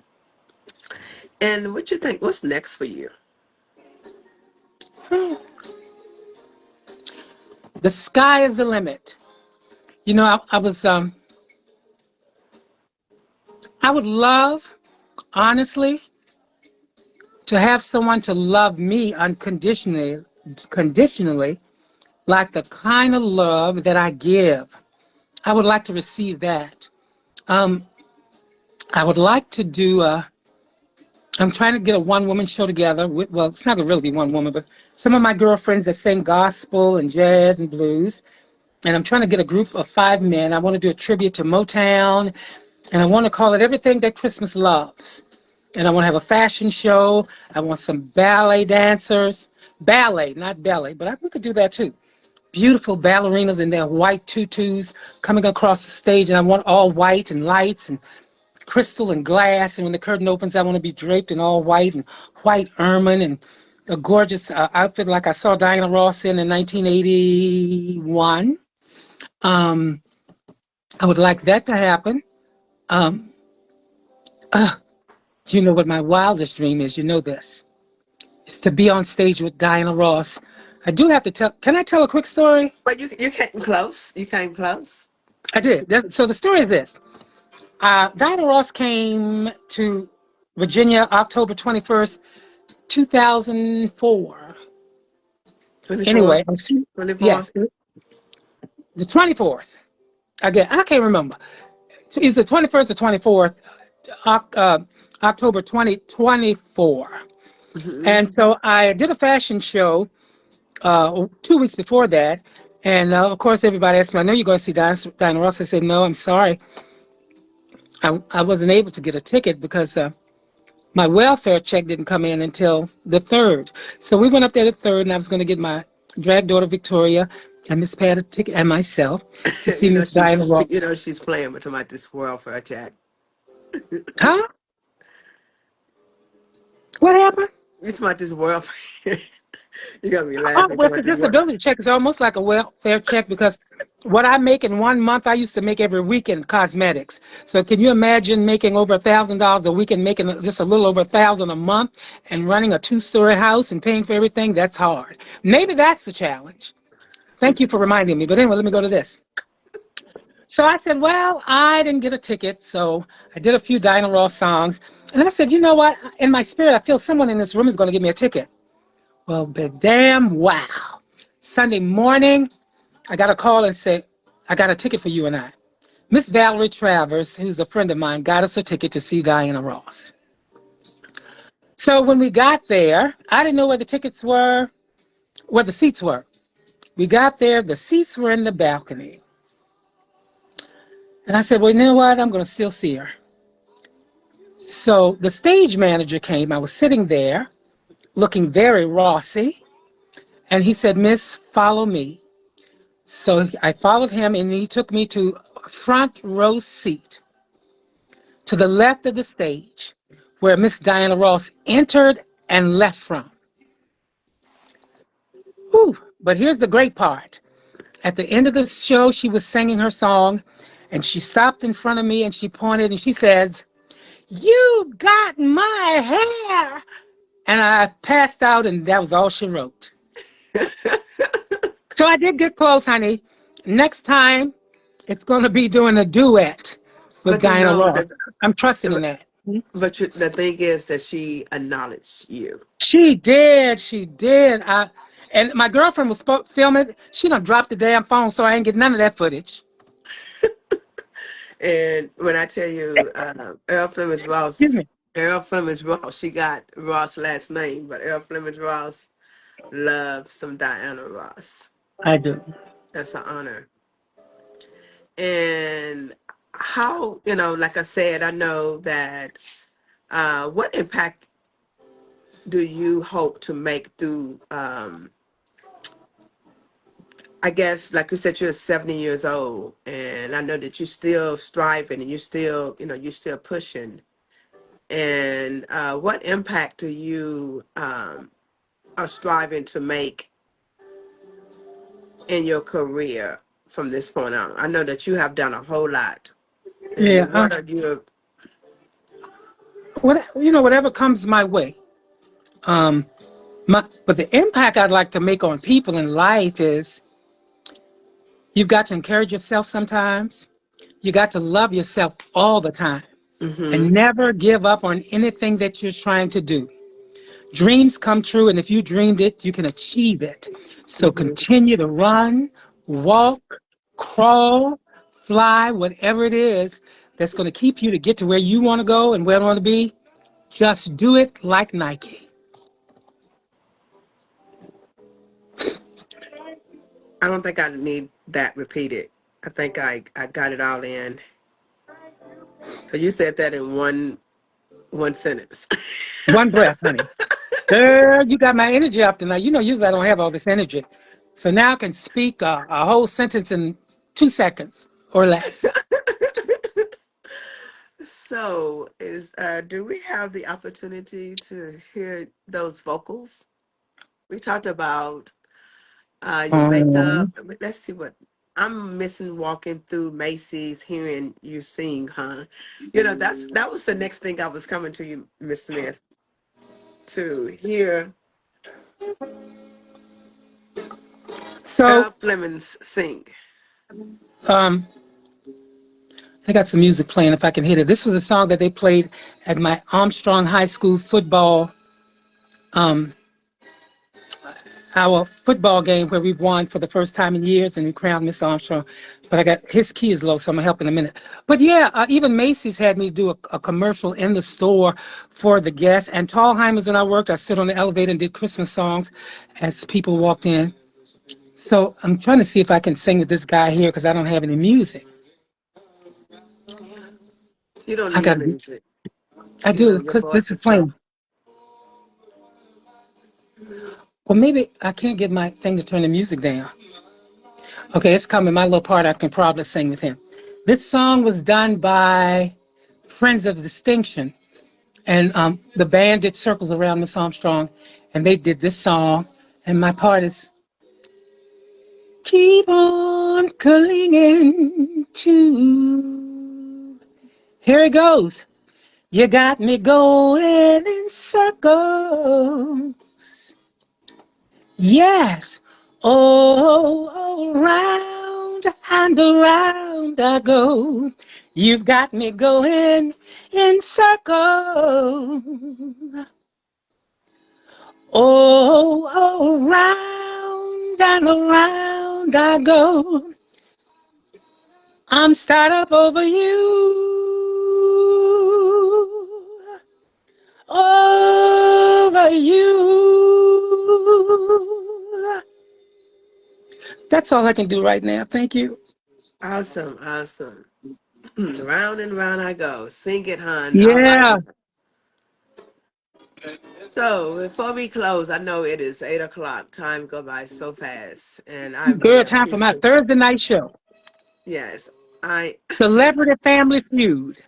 And what you think? What's next for you? The sky is the limit. You know, I would love, honestly, to have someone to love me conditionally, like the kind of love that I give. I would like to receive that. Um, I would like to do. I'm trying to get a one-woman show together. Well, it's not gonna really be one woman, but some of my girlfriends that sing gospel and jazz and blues. And I'm trying to get a group of 5 men. I want to do a tribute to Motown, and I want to call it Everything That Christmas Loves. And I want to have a fashion show. I want some ballet dancers, ballet, not ballet, but we could do that too. Beautiful ballerinas in their white tutus coming across the stage, and I want all white and lights and crystal and glass. And when the curtain opens, I want to be draped in all white and white ermine and a gorgeous outfit like I saw Diana Ross in 1981. Um, I would like that to happen. Um, uh, you know what my wildest dream is? You know this. It's to be on stage with Diana Ross. I do have to tell. Can I tell a quick story? But you came close. You came close. I did. So the story is this. Diana Ross came to Virginia October 21st, 2004. 24, Anyway, 24. yes, the 24th. Again, I can't remember. It's the 21st or 24th, uh, October 2024. Mm-hmm. And so I did a fashion show 2 weeks before that. And of course, everybody asked me, I know you're going to see Diana Ross. I said, no, I'm sorry. I wasn't able to get a ticket because my welfare check didn't come in until the 3rd. So we went up there the 3rd, and I was going to get my drag daughter, Victoria, and Miss Pat a ticket, and myself to see You know Miss Diana Ross. she's playing with about this world for a chat. Huh? What happened? It's about this world. You got me Oh, laughing well, about the this world. disability check is almost like a welfare check because what I make in 1 month, I used to make every week in cosmetics. So can you imagine making over $1,000 a week and making just a little over 1,000 a month and running a 2-story house and paying for everything? That's hard. Maybe that's the challenge. Thank you for reminding me. But anyway, let me go to this. So I said, well, I didn't get a ticket, so I did a few Diana Ross songs. And I said, you know what? In my spirit, I feel someone in this room is going to give me a ticket. Well, but damn, wow. Sunday morning, I got a call and said, I got a ticket for you and I. Miss Valerie Travers, who's a friend of mine, got us a ticket to see Diana Ross. So when we got there, I didn't know where the tickets were, where the seats were. We got there, the seats were in the balcony. And I said, well, you know what? I'm going to still see her. So the stage manager came. I was sitting there looking very Rossy. And he said, Miss, follow me. So I followed him and he took me to a front row seat to the left of the stage where Miss Diana Ross entered and left from. Whew. But here's the great part. At the end of the show, she was singing her song and she stopped in front of me and she pointed and she says, "You got my hair." And I passed out, and that was all she wrote. So I did get close, honey. Next time, it's going to be doing a duet with But you Diana know that, Ross. I'm trusting in that. the thing is that she acknowledged you. She did. She did. And my girlfriend was filming. She done dropped the damn phone, so I ain't get none of that footage. And when I tell you, Earl Fleming Excuse Ross, me. Earl Fleming Ross, she got Ross' last name, but Earl Fleming Ross loves some Diana Ross. I do. That's an honor. And how, like I said, I know that what impact do you hope to make through, I guess, like you said, you're 70 years old, and I know that you're still striving and you're still, you're still pushing. And what impact do you are striving to make in your career from this point on? I know that you have done a whole lot. Yeah. And what are you? Whatever comes my way. Um, but the impact I'd like to make on people in life is you've got to encourage yourself sometimes. You got to love yourself all the time and Mm-hmm, never give up on anything that you're trying to do. Dreams come true, and if you dreamed it, you can achieve it. So mm-hmm. continue to run, walk, crawl, fly, whatever it is that's going to keep you to get to where you want to go and where you want to be. Just do it like Nike. I don't think I need that repeated. I think I got it all in. Cause you said that in one sentence. One breath, honey. Girl, you got my energy up tonight. Usually I don't have all this energy. So now I can speak a whole sentence in 2 seconds or less. So is do we have the opportunity to hear those vocals? We talked about your makeup. Um, Let's see what I'm missing walking through Macy's hearing you sing, huh? That was the next thing I was coming to you, Miss Smith, to hear so Flemings sing. um, I got some music playing if I can hit it. This was a song that they played at my Armstrong High School football, um, our football game where we won for the first time in years and we crowned Miss Armstrong. But I got his key is low, so I'm gonna help in a minute. But yeah, even Macy's had me do a commercial in the store for the guests. And Tallheimers, when I worked, I stood on the elevator and did Christmas songs as people walked in. So I'm trying to see if I can sing with this guy here because I don't have any music. You don't I need got, music. I do, Your because this voice is is so. playing. Well, maybe I can't get my thing to turn the music down. Okay, it's coming. My little part, I can probably sing with him. This song was done by Friends of Distinction, and the band did Circles Around Miss Armstrong, and they did this song, and my part is Keep on clinging to. Here it goes. You got me going in circles. Yes. Oh, around and around I go. You've got me going in circles. Oh, around and around I go. I'm start up over you. Over you. That's all I can do right now. Thank you. Awesome, awesome. Round and round I go. Sing it, hon. All right. Yeah. So before we close, I know it is 8 o'clock. Time go by so fast, and I really Good time for my appreciate you. Thursday night show. Yes, I Celebrity Family Feud.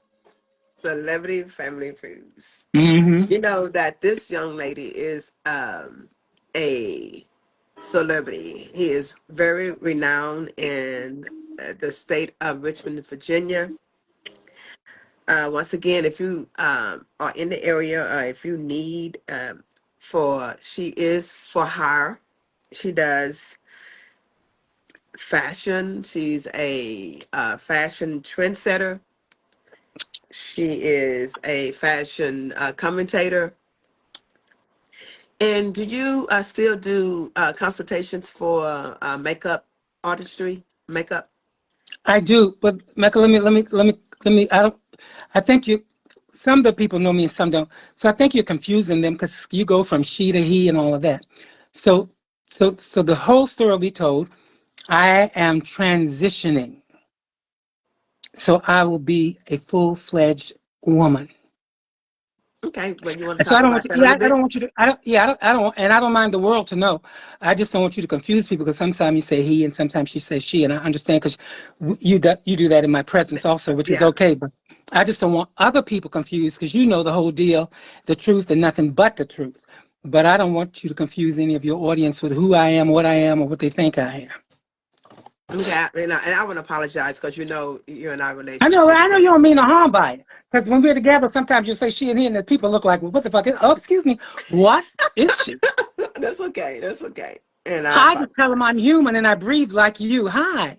celebrity family foods. Mm-hmm. You know that this young lady is a celebrity. He is very renowned in the state of Richmond, Virginia. Once again, if you are in the area, if you need she is for hire. She does fashion. She's a fashion trendsetter. She is a fashion commentator. And do you still do consultations for makeup artistry, makeup? I do, but Mecca, I don't, I think you, some of the people know me and some don't. So I think you're confusing them because you go from she to he and all of that. So, so the whole story will be told. I am transitioning. So I will be a full-fledged woman. Okay, well, you want to And so I talk don't want about you, that a yeah, little I don't bit? want you to, I don't, yeah, I don't, and I don't mind the world to know. I just don't want you to confuse people because sometimes you say he and sometimes you say she, and I understand because you do that in my presence also, which is Yeah. okay. But I just don't want other people confused because you know the whole deal, the truth, and nothing but the truth. But I don't want you to confuse any of your audience with who I am, what I am, or what they think I am. Okay, and I want to apologize because you know you're in our I relationship. know So you don't mean no harm by it. Because when we're together, sometimes you say she and he, and the people look like, well, what the fuck is, oh, excuse me, what is she? that's okay. That's okay. And I I just tell them I'm apologize. human and I breathe like you. Hi.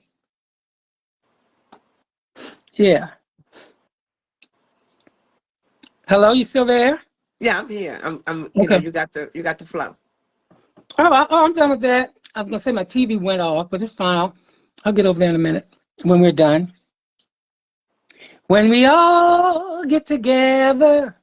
Yeah. Hello, you still there? Yeah, I'm here. Okay. You got the flow. I'm done with that. I was gonna say my TV went off, but it's fine. I'll get over there in a minute when we're done. When we all get together.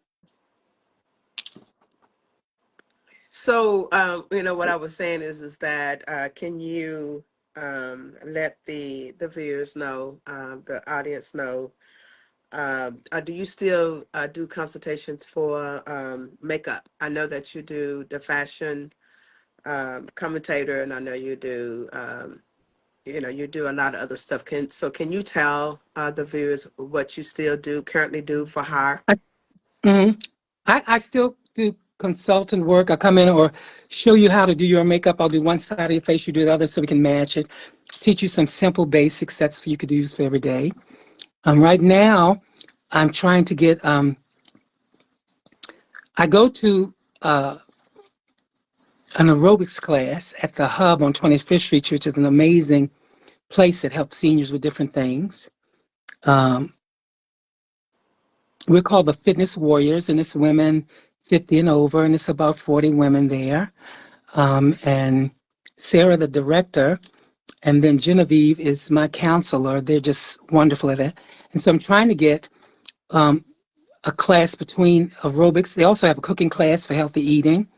So, what I was saying is that can you let the viewers know, the audience know, do you still do consultations for makeup? I know that you do the fashion commentator, and I know you do, you do a lot of other stuff. Can you tell the viewers what you still do, currently do for hire? I, mhm. I still do consultant work. I come in or show you how to do your makeup. I'll do one side of your face, you do the other so we can match it. Teach you some simple basics that's you could use for every day. Right now, I'm trying to get I go to an aerobics class at the Hub on 25th Street, which is an amazing place that helps seniors with different things. Um, we're called the Fitness Warriors, and it's women 50 and over, and it's about 40 women there. And Sarah, the director, and then Genevieve is my counselor. They're just wonderful at that. And so I'm trying to get um, a class between aerobics. They also have a cooking class for healthy eating.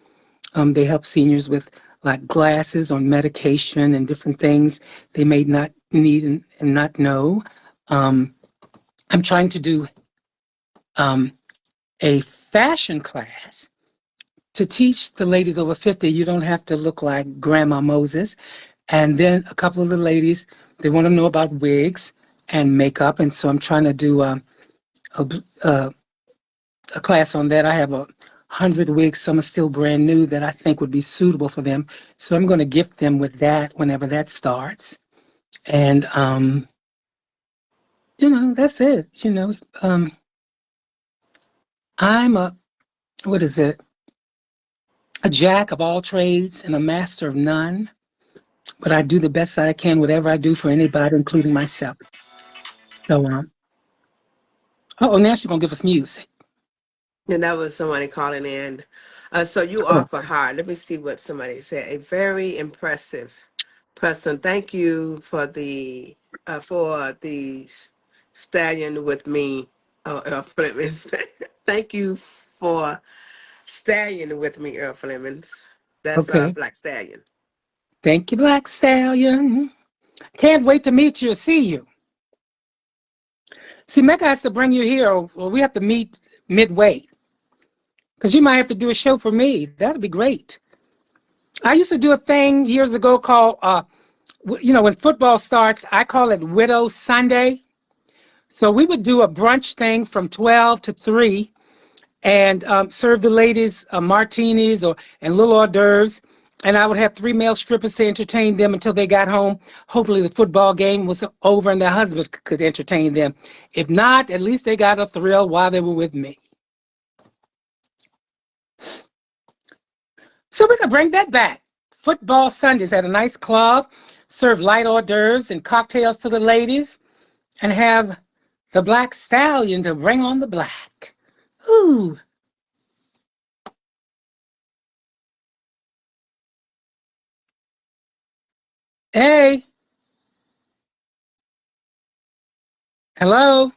They help seniors with like glasses on medication and different things they may not need and not know. Um, I'm trying to do um, a fashion class to teach the ladies over 50 you don't have to look like Grandma Moses. And then a couple of the ladies, they want to know about wigs and makeup. And so I'm trying to do a, a, a class on that. I have 100 wigs. Some are still brand new that I think would be suitable for them. So I'm going to gift them with that whenever that starts. And, that's it. I'm what is it? A jack of all trades and a master of none. But I do the best I can, whatever I do for anybody, including myself. So, oh, now she's going to give us music. And that was somebody calling in. So you Oh, are for hire. Let me see what somebody said. A very impressive person. Thank you for the stallion with me. Flemings. Thank you for stallion with me, Earl Flemings. That's okay. Black Stallion. Thank you, Black Stallion. Can't wait to meet you or see you. See, Mecca has to bring you here, or we have to meet midway. Because you might have to do a show for me. That'd be great. I used to do a thing years ago called, when football starts, I call it Widow Sunday. So we would do a brunch thing from 12 to 3 and serve the ladies martinis and little hors d'oeuvres. And I would have 3 male strippers to entertain them until they got home. Hopefully the football game was over and their husbands could entertain them. If not, at least they got a thrill while they were with me. So we could bring that back. Football Sundays at a nice club, serve light hors d'oeuvres and cocktails to the ladies, and have the black stallion to bring on the black. Ooh. Hey. Hello.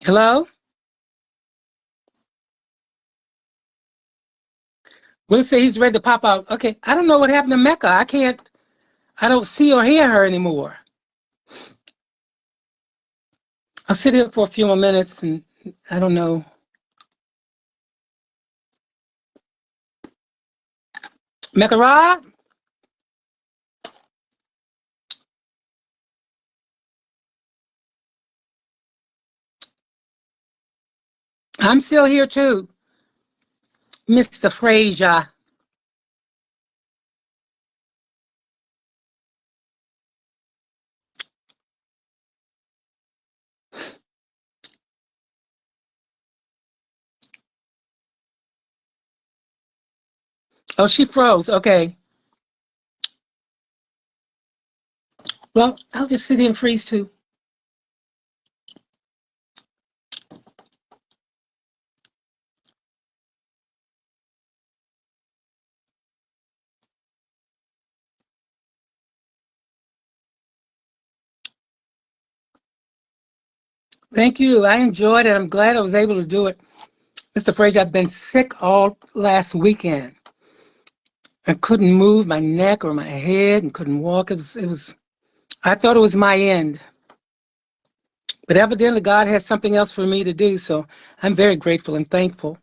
Hello. We'll say he's ready to pop out. Okay. I don't know what happened to Mecca. I don't see or hear her anymore. I'll sit here for a few more minutes and I don't know. Mecca Rob? I'm still here too. Mr. Frazier. Oh, she froze. Okay. Well, I'll just sit here and freeze too. Thank you. I enjoyed it. I'm glad I was able to do it. Mr. Frazier, I've been sick all last weekend. I couldn't move my neck or my head and couldn't walk. I thought it was my end. But evidently God has something else for me to do, so I'm very grateful and thankful.